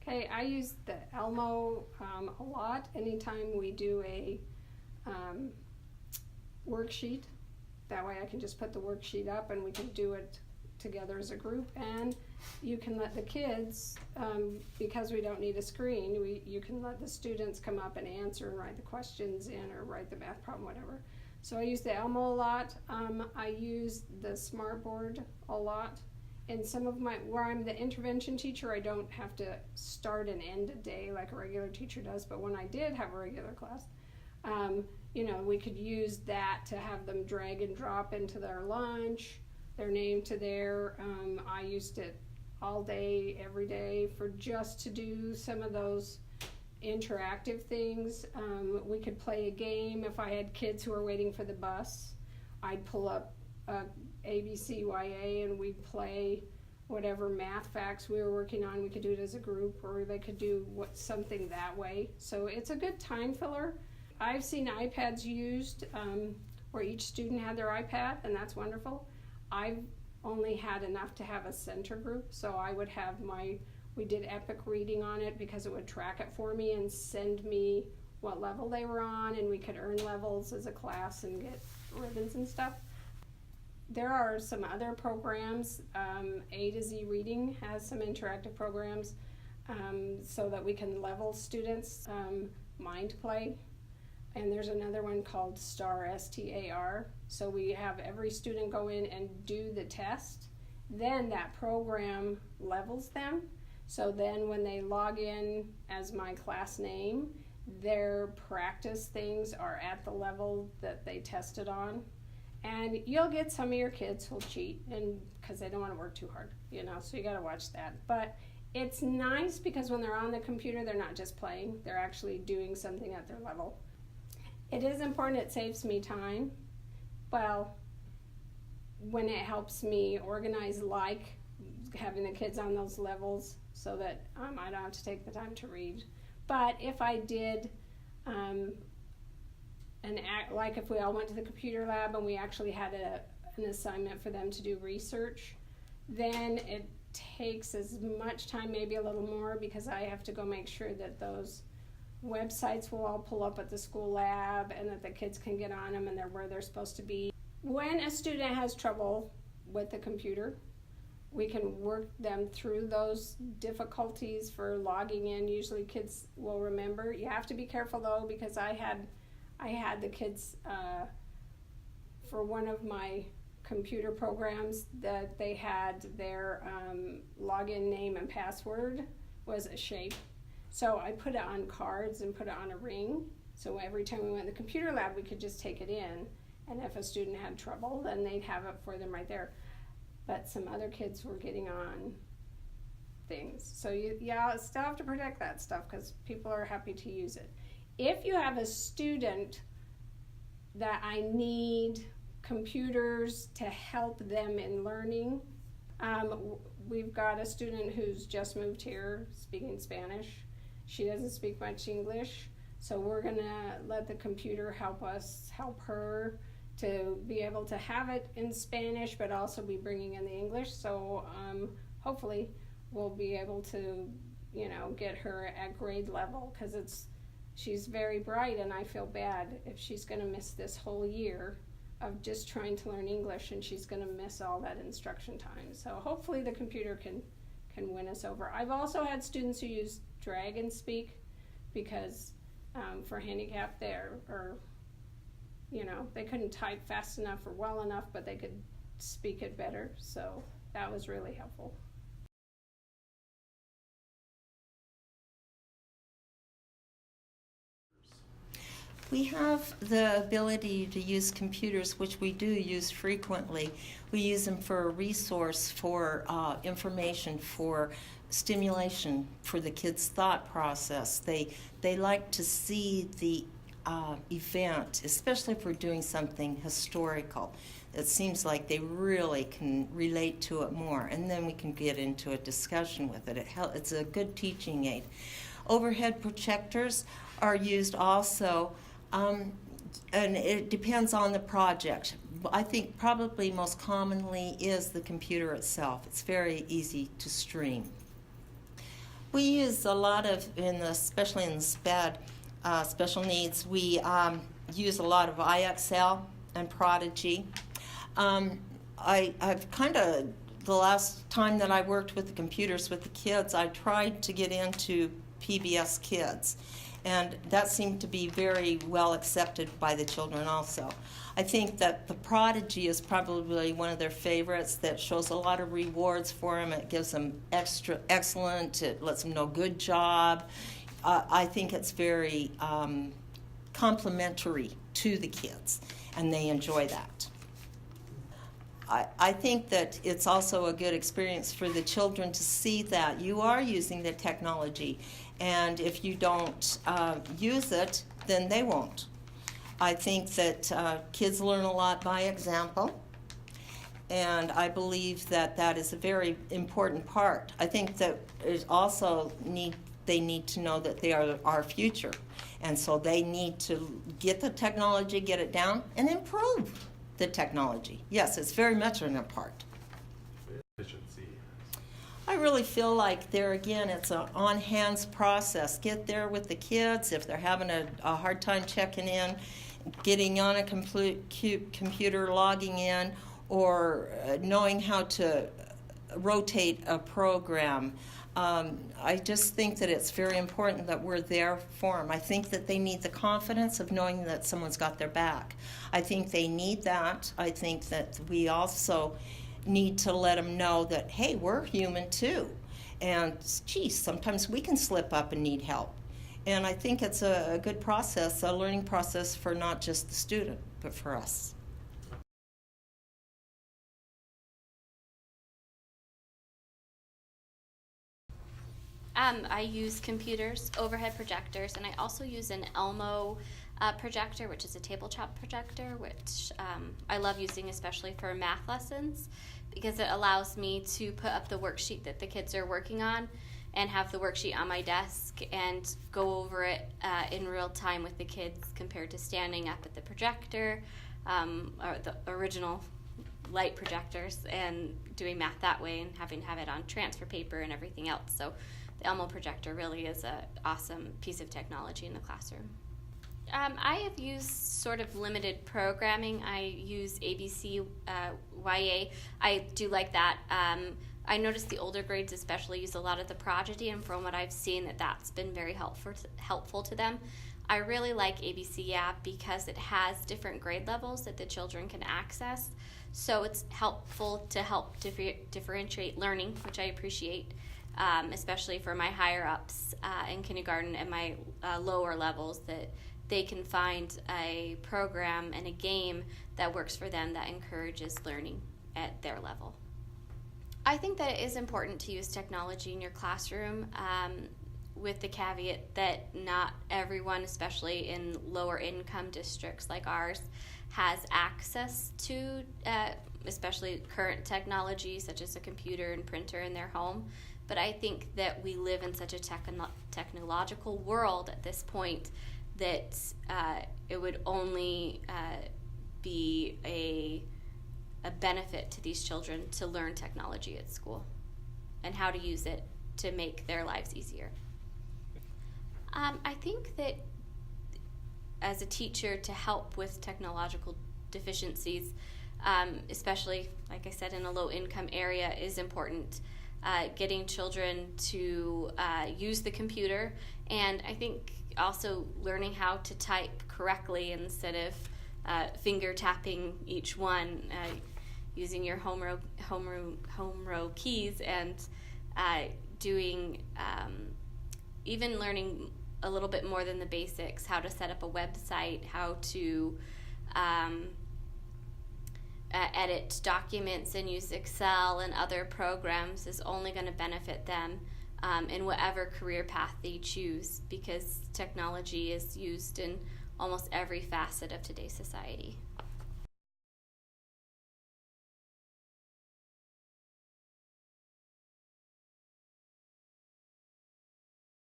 Okay, I use the Elmo a lot. Anytime we do a worksheet, that way I can just put the worksheet up and we can do it together as a group. And you can let the kids, because we don't need a screen, you can let the students come up and answer and write the questions in or write the math problem, whatever. So I use the Elmo a lot. I use the Smartboard a lot. And some of where I'm the intervention teacher, I don't have to start and end a day like a regular teacher does, but when I did have a regular class, we could use that to have them drag and drop into their lunch, their name to there. I used it all day, every day, for just to do some of those interactive things. We could play a game. If I had kids who were waiting for the bus, I'd pull up ABCYA and we'd play whatever math facts we were working on. We could do it as a group, or they could do something that way. So it's a good time filler. I've seen iPads used where each student had their iPad, and that's wonderful. I've only had enough to have a center group, so I would have we did Epic Reading on it because it would track it for me and send me what level they were on, and we could earn levels as a class and get ribbons and stuff. There are some other programs. A to Z Reading has some interactive programs so that we can level students. Mind Play. And there's another one called STAR, STAR. So we have every student go in and do the test. Then that program levels them. So then when they log in as my class name, their practice things are at the level that they tested on. And you'll get some of your kids who'll cheat, and because they don't want to work too hard, so you got to watch that. But it's nice because when they're on the computer, they're not just playing, they're actually doing something at their level. It is important, it saves me time. Well, when it helps me organize, like having the kids on those levels so that I don't have to take the time to read. But if I did like if we all went to the computer lab and we actually had an assignment for them to do research, then it takes as much time, maybe a little more, because I have to go make sure that those websites will all pull up at the school lab and that the kids can get on them and they're where they're supposed to be. When a student has trouble with the computer, we can work them through those difficulties for logging in. Usually kids will remember. You have to be careful though, because I had the kids for one of my computer programs that they had their login name and password was a shape. So I put it on cards and put it on a ring. So every time we went to the computer lab, we could just take it in. And if a student had trouble, then they'd have it for them right there. But some other kids were getting on things. So you still have to protect that stuff because people are happy to use it. If you have a student that I need computers to help them in learning, we've got a student who's just moved here speaking Spanish. She doesn't speak much English, so we're gonna let the computer help her to be able to have it in Spanish, but also be bringing in the English. So hopefully we'll be able to, get her at grade level, because she's very bright, and I feel bad if she's gonna miss this whole year of just trying to learn English, and she's gonna miss all that instruction time. So hopefully the computer can win us over. I've also had students who use Dragon Speak because for handicap they couldn't type fast enough or well enough, but they could speak it better. So that was really helpful. We have the ability to use computers, which we do use frequently. We use them for a resource, for information, for stimulation, for the kids' thought process. They like to see the event, especially if we're doing something historical. It seems like they really can relate to it more, and then we can get into a discussion with it. It's a good teaching aid. Overhead projectors are used also. And it depends on the project. I think probably most commonly is the computer itself. It's very easy to stream. We use a lot of, especially in the SPED, special needs, we use a lot of IXL and Prodigy. I've kind of, the last time that I worked with the computers with the kids, I tried to get into PBS Kids, and that seemed to be very well accepted by the children also. I think that the Prodigy is probably one of their favorites, that shows a lot of rewards for them. It gives them extra excellent, it lets them know good job. I think it's very complimentary to the kids, and they enjoy that. I think that it's also a good experience for the children to see that you are using the technology, and if you don't use it, then they won't. I think that kids learn a lot by example, and I believe that that is a very important part. I think that it also they need to know that they are our future, and so they need to get the technology, get it down, and improve the technology. Yes, it's very much in their part. Efficiency. I really feel like there again, it's an on-hands process. Get there with the kids if they're having a hard time checking in, getting on a computer, logging in, or knowing how to rotate a program. I just think that it's very important that we're there for them. I think that they need the confidence of knowing that someone's got their back. I think they need that. I think that we also need to let them know that, hey, we're human too. And, geez, sometimes we can slip up and need help. And I think it's a good process, a learning process for not just the student, but for us. I use computers, overhead projectors, and I also use an Elmo projector, which is a tabletop projector, which I love using especially for math lessons because it allows me to put up the worksheet that the kids are working on and have the worksheet on my desk and go over it in real time with the kids compared to standing up at the projector or the original light projectors and doing math that way and having to have it on transfer paper and everything else. So the Elmo projector really is an awesome piece of technology in the classroom. I have used sort of limited programming. I use ABC YA. I do like that. I noticed the older grades especially use a lot of the Prodigy, and from what I've seen, that's been very helpful to them. I really like ABC app because it has different grade levels that the children can access. So it's helpful to help differentiate learning, which I appreciate, especially for my higher ups in kindergarten and my lower levels, that they can find a program and a game that works for them that encourages learning at their level. I think that it is important to use technology in your classroom with the caveat that not everyone, especially in lower income districts like ours, has access to especially current technology such as a computer and printer in their home. But I think that we live in such a technological world at this point that it would only be a benefit to these children to learn technology at school and how to use it to make their lives easier. I think that as a teacher, to help with technological deficiencies, especially, like I said, in a low-income area, is important. Getting children to use the computer, and I think also learning how to type correctly instead of finger tapping each one, using your home row keys, and doing even learning a little bit more than the basics, how to set up a website, how to edit documents and use Excel and other programs is only going to benefit them in whatever career path they choose, because technology is used in almost every facet of today's society.